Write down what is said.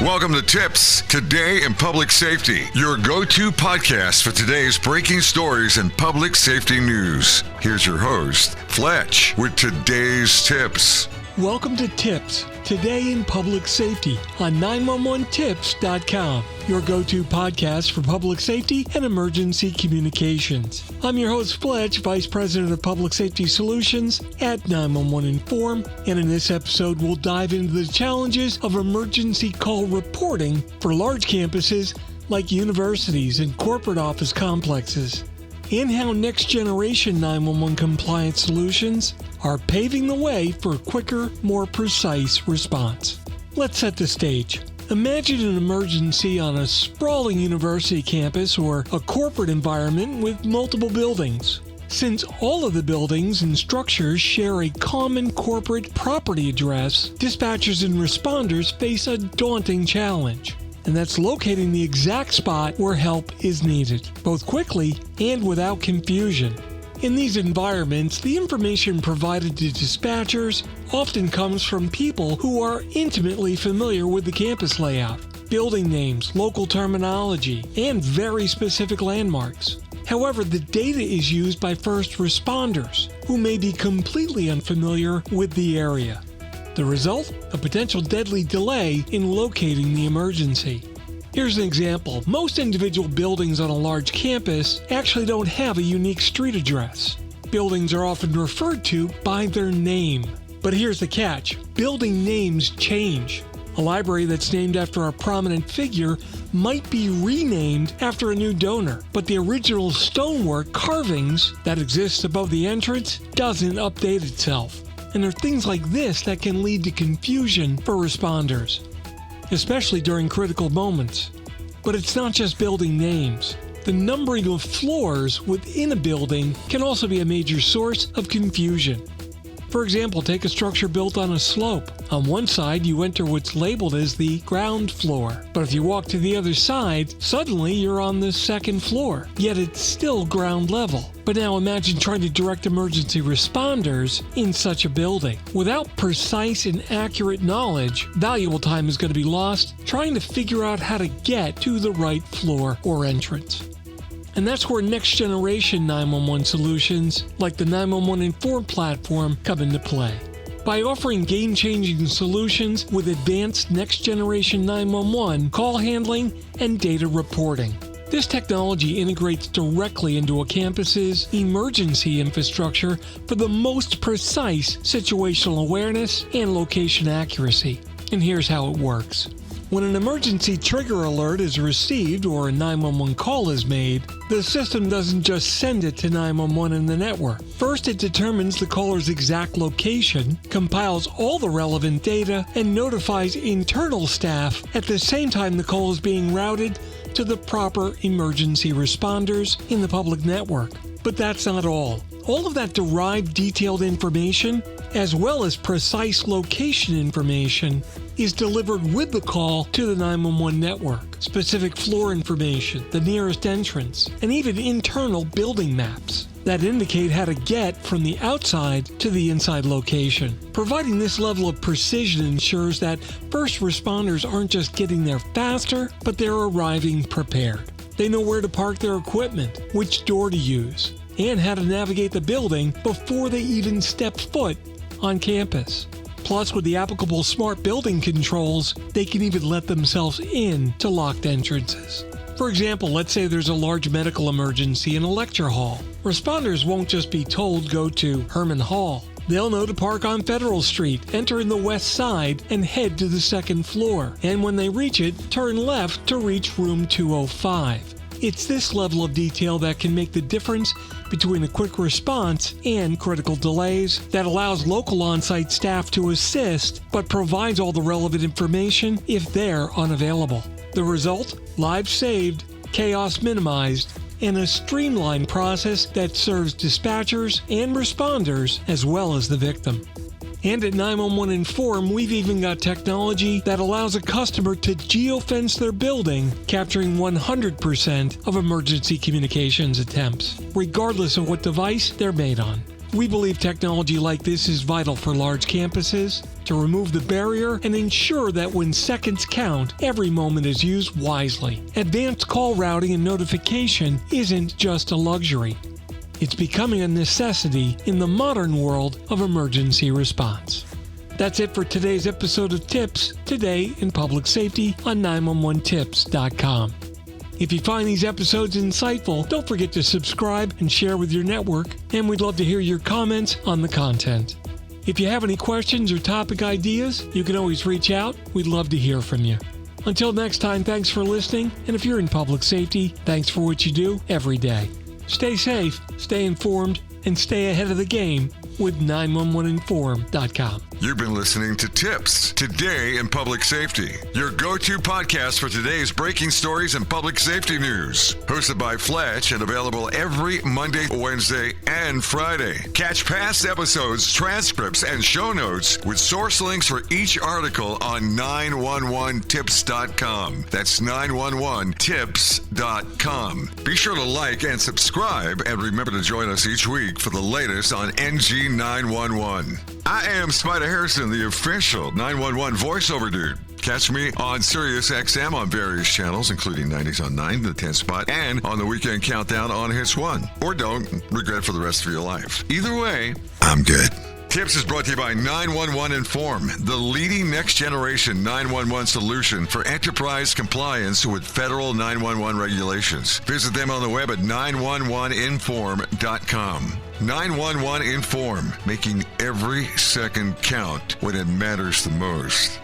Welcome to TiPS, Today in Public Safety, your go-to podcast for today's breaking stories and public safety news. Here's your host, Fletch, with today's tips. Welcome to TiPS, Today in Public Safety on 911tips.com, your go-to podcast for public safety and emergency communications. I'm your host, Fletch, Vice President of Public Safety Solutions at 911 Inform, and in this episode, we'll dive into the challenges of emergency call reporting for large campuses like universities and corporate office complexes, and how next-generation 911 compliance solutions are paving the way for a quicker, more precise response. Let's set the stage. Imagine an emergency on a sprawling university campus or a corporate environment with multiple buildings. Since all of the buildings and structures share a common corporate property address, dispatchers and responders face a daunting challenge. And that's locating the exact spot where help is needed, both quickly and without confusion. In these environments, the information provided to dispatchers often comes from people who are intimately familiar with the campus layout, building names, local terminology, and very specific landmarks. However, the data is used by first responders, who may be completely unfamiliar with the area. The result? A potential deadly delay in locating the emergency. Here's an example. Most individual buildings on a large campus actually don't have a unique street address. Buildings are often referred to by their name. But here's the catch. Building names change. A library that's named after a prominent figure might be renamed after a new donor, but the original stonework carvings that exists above the entrance doesn't update itself. And there are things like this that can lead to confusion for responders, especially during critical moments. But it's not just building names. The numbering of floors within a building can also be a major source of confusion. For example, take a structure built on a slope. On one side, you enter what's labeled as the ground floor. But if you walk to the other side, suddenly you're on the second floor, yet it's still ground level. But now imagine trying to direct emergency responders in such a building. Without precise and accurate knowledge, valuable time is going to be lost trying to figure out how to get to the right floor or entrance. And that's where next-generation 911 solutions, like the 911 Inform platform, come into play. By offering game-changing solutions with advanced next-generation 911 call handling and data reporting. This technology integrates directly into a campus's emergency infrastructure for the most precise situational awareness and location accuracy. And here's how it works. When an emergency trigger alert is received or a 911 call is made, the system doesn't just send it to 911 in the network. First, it determines the caller's exact location, compiles all the relevant data, and notifies internal staff at the same time the call is being routed to the proper emergency responders in the public network. But that's not all. All of that derived detailed information, as well as precise location information, is delivered with the call to the 911 network. Specific floor information, the nearest entrance, and even internal building maps that indicate how to get from the outside to the inside location. Providing this level of precision ensures that first responders aren't just getting there faster, but they're arriving prepared. They know where to park their equipment, which door to use, and how to navigate the building before they even step foot on campus. Plus, with the applicable smart building controls, they can even let themselves in to locked entrances. For example, let's say there's a large medical emergency in a lecture hall. Responders won't just be told go to Herman Hall. They'll know to park on Federal Street, enter in the west side, and head to the second floor. And when they reach it, turn left to reach room 205. It's this level of detail that can make the difference between a quick response and critical delays, that allows local on-site staff to assist but provides all the relevant information if they're unavailable. The result? Lives saved, chaos minimized, and a streamlined process that serves dispatchers and responders as well as the victim. And at 911 Inform, we've even got technology that allows a customer to geofence their building, capturing 100% of emergency communications attempts, regardless of what device they're made on. We believe technology like this is vital for large campuses to remove the barrier and ensure that when seconds count, every moment is used wisely. Advanced call routing and notification isn't just a luxury. It's becoming a necessity in the modern world of emergency response. That's it for today's episode of TiPS, Today in Public Safety on 911tips.com. If you find these episodes insightful, don't forget to subscribe and share with your network, and we'd love to hear your comments on the content. If you have any questions or topic ideas, you can always reach out. We'd love to hear from you. Until next time, thanks for listening, and if you're in public safety, thanks for what you do every day. Stay safe, stay informed, and stay ahead of the game with 911inform.com. You've been listening to TiPS, Today in Public Safety, your go-to podcast for today's breaking stories and public safety news. Hosted by Fletch and available every Monday, Wednesday, and Friday. Catch past episodes, transcripts, and show notes with source links for each article on 911tips.com. That's 911tips.com. Be sure to like and subscribe, and remember to join us each week for the latest on NG 911. I am Spider Harrison, the official 911 voiceover dude. Catch me on Sirius XM on various channels, including 90s on 9, the 10 spot, and on the Weekend Countdown on Hits 1. Or don't regret for the rest of your life. Either way, I'm good. TiPS is brought to you by 911 Inform, the leading next-generation 911 solution for enterprise compliance with federal 911 regulations. Visit them on the web at 911inform.com. 911 Inform, making every second count when it matters the most.